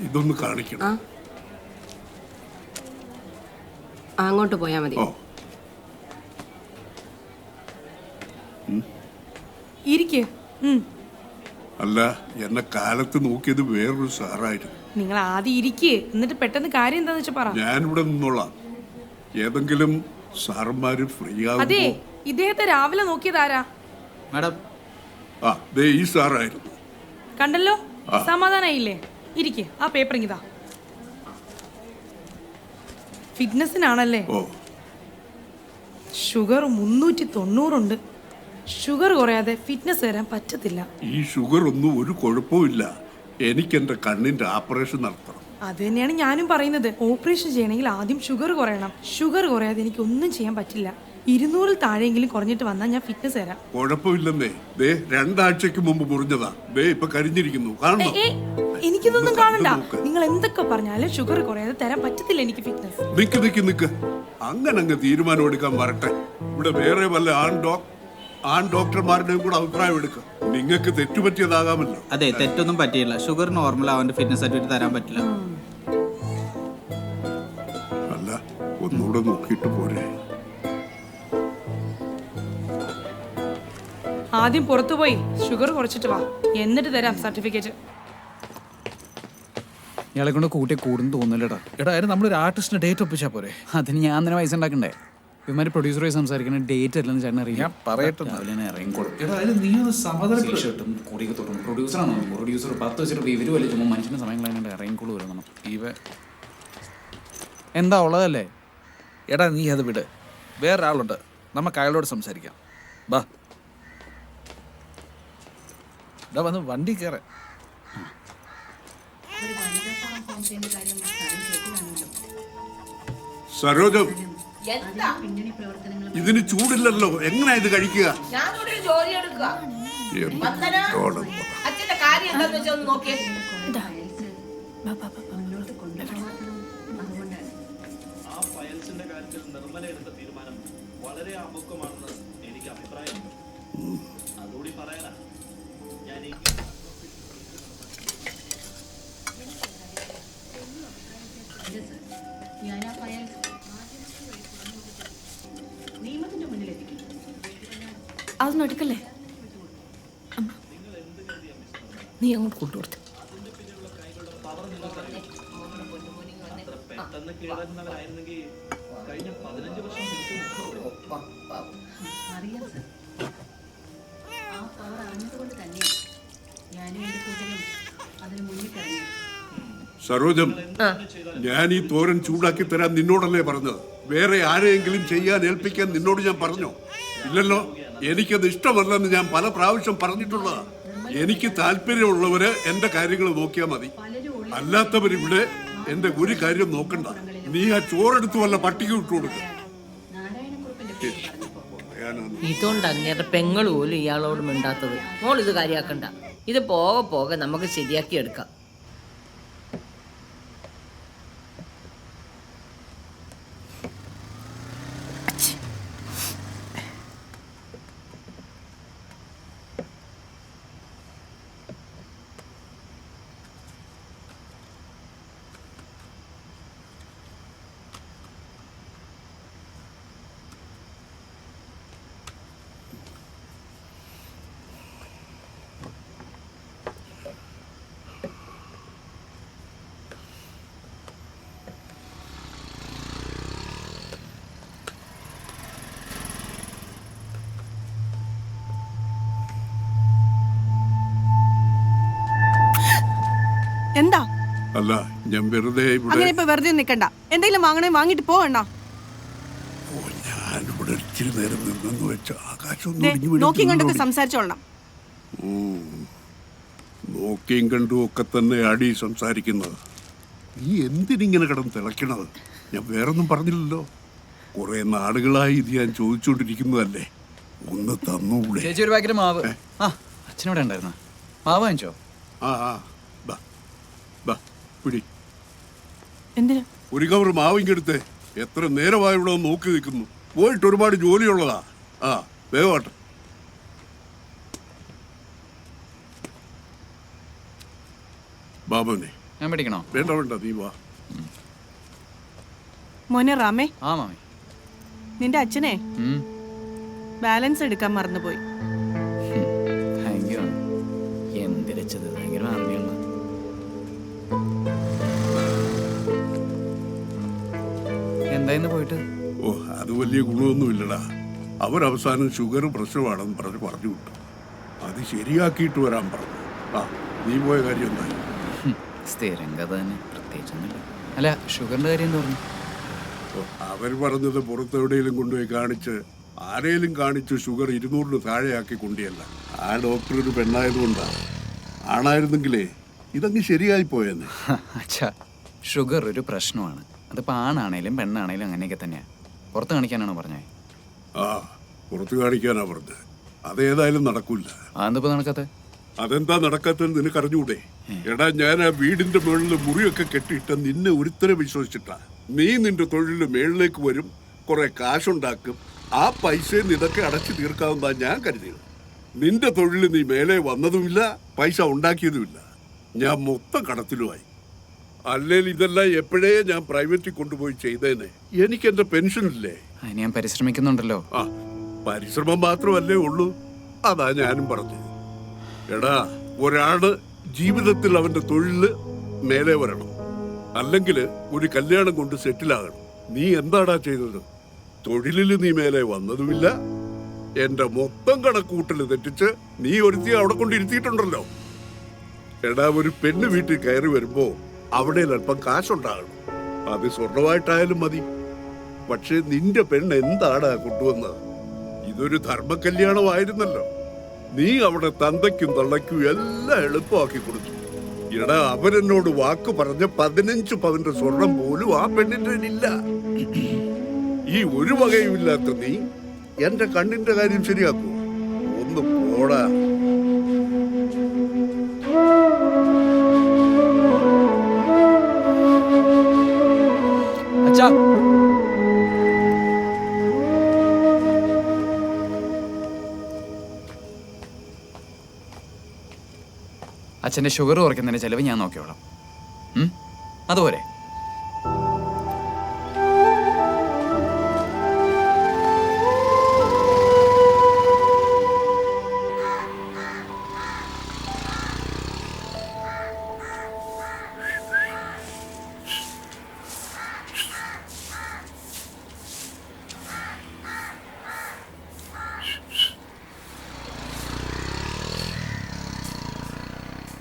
ഇതൊന്ന് കാണിക്കണം. അങ്ങോട്ട് പോയാ മതി. ഇരിക്ക്. അല്ല, എന്നെ കാലത്ത് നോക്കിയത് വേറൊരു സാറായിരുന്നു. നിങ്ങൾ ആദ്യം ഇരിക്ക്, എന്നിട്ട് പെട്ടെന്ന് കാര്യം എന്താന്ന് വെച്ചാ പറ. ഞാനിവിടെ നിന്നോളാം. ഏതെങ്കിലും സാറന്മാര് ഫ്രീ അതെ, ആകുമ്പോ. ഇദ്ദേഹത്തെ രാവിലെ നോക്കിയതാരാ? മാഡം. ദേ ഈ സാറായിരുന്നു. കണ്ടല്ലോ, സമാധാനായില്ലേ? ഇരിക്ക്, ആ പേപ്പർ ഇതാ. ഫിറ്റ്നസിനാണല്ലേ? ഷുഗർ 390 ഉണ്ട്. ഷുഗർ കുറയാതെ ഫിറ്റ്നസ് തരാൻ പറ്റത്തില്ല. ഈ ഷുഗർ ഒന്നും ഒരു കുഴപ്പമില്ല. എനിക്ക് എന്റെ കണ്ണിന്റെ ഓപ്പറേഷൻ നടത്തണം. അത് തന്നെയാണ് ഞാനും പറയുന്നത്. ഓപ്പറേഷൻ ചെയ്യണമെങ്കിൽ ആദ്യം ഷുഗർ കുറയണം. ഷുഗർ കുറയാതെ എനിക്ക് ഒന്നും ചെയ്യാൻ പറ്റില്ല. 200 താഴെയെങ്കിലും കുറഞ്ഞിട്ട് വന്നാൽ ഞാൻ ഫിറ്റ്നസ് തരാം. കുഴപ്പമില്ലെന്നേ. ദേ 2 ആഴ്ചക്ക് മുമ്പ് മുറിഞ്ഞതാ. ദേ ഇപ്പൊ കരിഞ്ഞിരിക്കുന്നു. കാണണം. എനിക്കിതൊന്നും കാണണ്ട. നിങ്ങൾ എന്തൊക്കെ പറഞ്ഞാലും ഷുഗർ കുറയാതെ തരാൻ പറ്റത്തില്ല എനിക്ക് ഫിറ്റ്നസ്. നിക്ക്. അങ്ങനെ തീരുമാനം എടുക്കാൻ വരട്ടെ. ഇവിടെ വേറെ വല്ല ആൺ ഡോക്ടർമാരുടെയും കൂടെ അഭിപ്രായം എടുക്കുക. നിങ്ങൾക്ക് തെറ്റുപറ്റിയതാകാമല്ലോ. അതെ, തെറ്റൊന്നും പറ്റിയില്ല. ഷുഗർ നോർമൽ ആവാൻ ഫിറ്റ്നസ് സർട്ടിഫിക്കറ്റ് തരാൻ പറ്റില്ല. അല്ല, ഒന്നുകൂടെ നോക്കിയിട്ട് പോരെ. ആദ്യം പുറത്തുപോയി ഷുഗർ കുറച്ചിട്ട് വാ, എന്നിട്ട് തരാം സർട്ടിഫിക്കറ്റ്. ഇയാളെ കൊണ്ട് കൂടുന്നു തോന്നില്ലടാ. എടാ, നമ്മളൊരു ആർട്ടിസ്റ്റിന് ഡേറ്റ് ഒപ്പിച്ചാ പോരെ? അതിന് ഞാൻ തന്നെ പൈസ ഉണ്ടാക്കണ്ടേ? ഇവന്മാര് പ്രൊഡ്യൂസറായി സംസാരിക്കുന്ന ഡേറ്റ് അല്ലെന്ന് ചേട്ടൻ അറിയാം. ഞാൻ പറയട്ടെ. പ്രൊഡ്യൂസർ 10 വെച്ചിട്ട് ഇവര് വലിയ ചുമ്മാ മനുഷ്യന്റെ സമയം കളയാണ്ട് ഇറങ്ങിക്കോളൂ വരണം. എന്താ ഉള്ളതല്ലേ? എടാ, നീ അത് വിട്. വേറൊരാളുണ്ട്, നമുക്ക് അയാളോട് സംസാരിക്കാം. ബാ വന്ന് വണ്ടി കയറ. സരോജം, ഇതിന് ചൂടില്ലല്ലോ. എങ്ങനെയാ ഇത് കഴിക്കുക? അതൊന്നും എടുക്കല്ലേ, നീ അങ്ങോട്ട് കൊണ്ടുകൊടുത്തു. സരോജം, ഞാൻ ഈ തോരൻ ചൂടാക്കി തരാൻ നിന്നോടല്ലേ പറഞ്ഞത്? വേറെ ആരെയെങ്കിലും ചെയ്യാൻ ഏൽപ്പിക്കാൻ നിന്നോട് ഞാൻ പറഞ്ഞോ? ഇല്ലല്ലോ. എനിക്കത് ഇഷ്ടമല്ലെന്ന് ഞാൻ പല പ്രാവശ്യം പറഞ്ഞിട്ടുള്ളതാ. എനിക്ക് താല്പര്യമുള്ളവര് എന്റെ കാര്യങ്ങൾ നോക്കിയാൽ മതി. അല്ലാത്തവരിവിടെ എന്റെ ഒരു കാര്യം നോക്കണ്ട. നീ ആ ചോറെടുത്ത് വല്ല പട്ടിക ഇട്ടു കൊടുക്ക. ഇതുകൊണ്ട് അങ്ങേരുടെ പെങ്ങൾ പോലും ഇയാളോട് മിണ്ടാത്തത്. മോൾ ഇത് കാര്യാക്കണ്ട. ഇത് പോകെ പോകെ നമുക്ക് ശരിയാക്കി എടുക്കാം. എന്താ? അല്ല, ഞാൻ വെറുതെ അങ്ങനെ ഇപ്പൊ വെറുതെ നിൽക്കണ്ട. എന്തെങ്കിലും വാങ്ങണേ വാങ്ങിട്ട് പോവണ്ട. ഞാനിവിടെ ഇച്ചിരി നേരം നിന്നെന്ന് വെച്ച ആകാശം നോക്കിയും കണ്ടൊക്കെ സംസാരിച്ചോളണം. നോക്കിയും കണ്ടും ഒക്കെ തന്നെ അടി സംസാരിക്കുന്നത്. നീ എന്തിനിങ്ങനെ കിടന്ന് തിളയ്ക്കണത്? ഞാൻ വേറൊന്നും പറഞ്ഞില്ലല്ലോ. കുറെ നാടുകളായി ഇത് ഞാൻ ചോദിച്ചോണ്ടിരിക്കുന്നതല്ലേ. ഒന്ന് തന്നൂടെ? ചേച്ചി ഒരു പാക്കറ്റ് മാവ്. അച്ഛനോടെ ഉണ്ടായിരുന്ന മാവ് വാങ്ങിച്ചോ? പിടി. എന്തിനാ ഒരു കവർ മാവിങ്ങെടുത്തേ. എത്ര നേരമായി ഇവിടെ നോക്കി നിൽക്കുന്നു. പോയിട്ട് ഒരുപാട് ജോലിയുള്ളതാ. വേഗമാട്ടെ. ബാബുനെ, ഞാൻ പഠിക്കണോ? വേണ്ട വേണ്ട, നീ വാ. മോനെ റാമേ, ആ മാമി. നിന്റെ അച്ഛനെ ബാലൻസ് എടുക്കാൻ മറന്നുപോയി. Thank you. എന്തിരച്ചത് ഭയങ്കര നന്ദിയുള്ള. എന്തായിരുന്നു പോയിട്ട്? ഓ, അത് വലിയ ഗുണമൊന്നുമില്ലടാ. അവരവസാനം ഷുഗർ പ്രശ്നമാണെന്ന് പറഞ്ഞു വിട്ടു. അത് ശരിയാക്കിയിട്ട് വരാൻ പറഞ്ഞു. ആ, നീ പോയ കാര്യം എന്തായി? സ്ഥിരം കഥ തന്നെ, പ്രത്യേകിച്ചൊന്നുമില്ല. അല്ല, ഷുഗറിന്റെ കാര്യം എന്താ പറഞ്ഞു? അവർ പറഞ്ഞത് പുറത്തെവിടെയെങ്കിലും കൊണ്ടുപോയി കാണിച്ച് ആരെയും കാണിച്ച് ഷുഗർ 200 താഴെയാക്കി കൊണ്ടിയല്ല. ആ ഡോക്ടർ ഒരു പെണ്ണായതുകൊണ്ടാണ്. ആണായിരുന്നെങ്കിലേ ഇതങ്ങ് ശരിയായി പോയെന്ന്. അച്ഛാ, ഷുഗർ ഒരു പ്രശ്നമാണ്. അതിപ്പോൾ ആണാണേലും പെണ്ണാണേലും അങ്ങനെയൊക്കെ തന്നെയാണ്. പുറത്ത് കാണിക്കാനാണോ പറഞ്ഞത്? ആ, പുറത്ത് കാണിക്കാനാ പറഞ്ഞത്. അതേതായാലും നടക്കൂല. അതെന്തിപ്പോൾ നടക്കാത്ത? അതെന്താ നടക്കാത്തതെന്ന് നിനക്ക് അറിഞ്ഞൂടെ? എടാ, ഞാൻ ആ വീടിന്റെ മുകളിൽ മുറിയൊക്കെ കെട്ടിയിട്ട് നിന്നെ ഒരുത്തരെ വിശ്വസിച്ചിട്ടാ. നീ നിന്റെ തൊഴിലിൽ മേളിലേക്ക് വരും, കുറെ കാശുണ്ടാക്കും, ആ പൈസയും ഇതൊക്കെ അടച്ചു തീർക്കാവുന്ന ഞാൻ കരുതിയത്. നിന്റെ തൊഴിൽ നീ മേലെ വന്നതുമില്ല, പൈസ ഉണ്ടാക്കിയതുമില്ല. ഞാൻ മൊത്തം കടത്തിലുമായി. അല്ലെങ്കിൽ ഇതെല്ലാം എപ്പോഴേ ഞാൻ പ്രൈവറ്റിൽ കൊണ്ടുപോയി ചെയ്തേനെ. എനിക്ക് എന്റെ പെൻഷൻ ഇല്ലേ? അതിന് ഞാൻ പരിശ്രമിക്കുന്നുണ്ടല്ലോ. ആ, പരിശ്രമം മാത്രമല്ലേ ഉള്ളൂ. അതാ ഞാനും പറഞ്ഞത്. എടാ, ഒരാള് ജീവിതത്തിൽ അവന്റെ തൊഴില് മേലെ വരണം, അല്ലെങ്കിൽ ഒരു കല്യാണം കൊണ്ട് സെറ്റിലാകണം. നീ എന്താടാ ചെയ്തത്? തൊഴിലിൽ നീ മേലെ വന്നതുമില്ല, എന്റെ മൊത്തം കണക്കൂട്ടല് തെറ്റിച്ച് നീ ഒരുത്തി അവിടെ കൊണ്ട് ഇരുത്തിയിട്ടുണ്ടല്ലോ. എടാ, ഒരു പെണ്ണ് വീട്ടിൽ കയറി വരുമ്പോ അവിടെ അല്പം കാശുണ്ടാകണം. അത് സ്വർണമായിട്ടായാലും മതി. പക്ഷെ നിന്റെ പെണ്ണ് എന്താടാ കൊണ്ടുവന്നത്? ഇതൊരു ധർമ്മ കല്യാണമായിരുന്നല്ലോ. നീ അവിടെ തന്തയ്ക്കും തള്ളയ്ക്കും എല്ലാം എളുപ്പമാക്കി കൊടുത്തു. എടാ, അവരെന്നോട് വാക്ക് പറഞ്ഞ 15 പവന്റെ സ്വർണം പോലും ആ പെണ്ണിന്റെ ഇല്ല. ഈ ഒരു വകയുമില്ലാത്ത നീ എന്റെ കണ്ണിന്റെ കാര്യം ശരിയാക്കൂ. ഒന്ന് പോടാ. അച്ഛാ, അച്ഛൻ്റെ ഷുഗർ കുറയ്ക്കുന്നതിൻ്റെ ചിലവ് ഞാൻ നോക്കിയോളാം. അതുപോലെ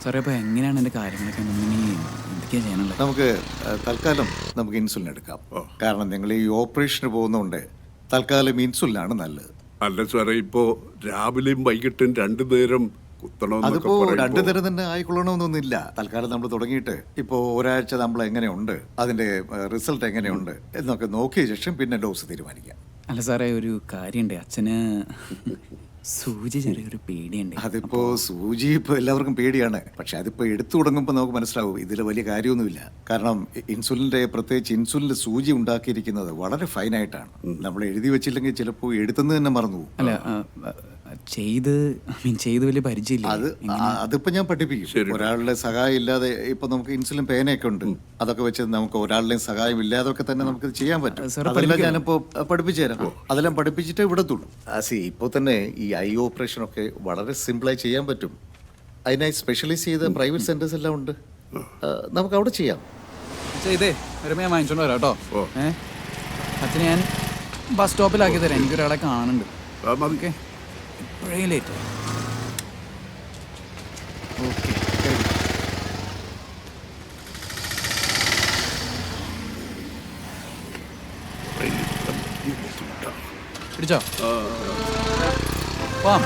സാറേ, അപ്പോൾ എങ്ങനെയാണ് എൻ്റെ കാര്യങ്ങളൊക്കെ എന്തൊക്കെയാണ് ചെയ്യാനുള്ളത്? നമുക്ക് തൽക്കാലം നമുക്ക് ഇൻസുലിൻ എടുക്കാം. കാരണം നിങ്ങൾ ഈ ഓപ്പറേഷന് പോകുന്നതുകൊണ്ട് തൽക്കാലം ഇൻസുലിനാണ് നല്ലത്. അല്ല സാറേ, ഇപ്പോ രാവിലെയും വൈകിട്ടും 2 നേരം അതിപ്പോ 2 തരം തന്നെ ആയിക്കൊള്ളണമെന്നൊന്നുമില്ല. തൽക്കാലം നമ്മൾ തുടങ്ങിയിട്ട് ഇപ്പോൾ ഒരാഴ്ച നമ്മൾ എങ്ങനെയുണ്ട്, അതിന്റെ റിസൾട്ട് എങ്ങനെയുണ്ട് എന്നൊക്കെ നോക്കിയ ശേഷം പിന്നെ ഡോസ് തീരുമാനിക്കാം. അല്ല സാറേ, ഒരു കാര്യമുണ്ട്. അച്ഛന് സൂചി ചെറിയൊരു പേടിയുണ്ട്. അതിപ്പോ സൂചി ഇപ്പൊ എല്ലാവർക്കും പേടിയാണ്. പക്ഷെ അതിപ്പോ എടുത്തു തുടങ്ങുമ്പോൾ നമുക്ക് മനസ്സിലാവും ഇതിൽ വലിയ കാര്യമൊന്നുമില്ല. കാരണം ഇൻസുലിന്റെ, പ്രത്യേകിച്ച് ഇൻസുലിന്റെ സൂചി ഉണ്ടാക്കിയിരിക്കുന്നത് വളരെ ഫൈനായിട്ടാണ്. നമ്മൾ എഴുതി വെച്ചില്ലെങ്കിൽ ചിലപ്പോൾ എഴുതുന്നത് തന്നെ മറന്നു പോകും. അല്ല, ചെയ്ത് വലിയ പരിചയമില്ല. അതിപ്പോ ഞാൻ പഠിപ്പിക്കും. ഒരാളുടെ സഹായം ഇല്ലാതെ ഇപ്പൊ നമുക്ക് ഇൻസുലിൻ പേനയൊക്കെ ഉണ്ട്. അതൊക്കെ വെച്ച് നമുക്ക് ഒരാളുടെയും സഹായം ഇല്ലാതൊക്കെ തന്നെ നമുക്ക് ചെയ്യാൻ പറ്റും. അതെല്ലാം ഞാനിപ്പോ പഠിപ്പിച്ചു തരാം. അതെല്ലാം പഠിപ്പിച്ചിട്ടേ വിടത്തുള്ളൂ. ഇപ്പൊ തന്നെ ഈ ഐ ഓപ്പറേഷൻ ഒക്കെ വളരെ സിമ്പിളായി ചെയ്യാൻ പറ്റും. അതിനായി സ്പെഷ്യലൈസ് ചെയ്ത പ്രൈവറ്റ് സെന്റേഴ്സ് എല്ലാം ഉണ്ട്. നമുക്ക് അവിടെ ചെയ്യാം. ഇതേ വരുമ്പോ ഞാൻ വാങ്ങിച്ചോണ്ട് വരാം കേട്ടോ. അച്ഛന് ഞാൻ ബസ് സ്റ്റോപ്പിലാക്കി തരാം. എനിക്കൊരാളെ കാണുന്നുണ്ട്. ഓക്കെ, ഇപ്പോഴേ ലേറ്റ്. ഓക്കെ, പിടിച്ചോ? പോവാം.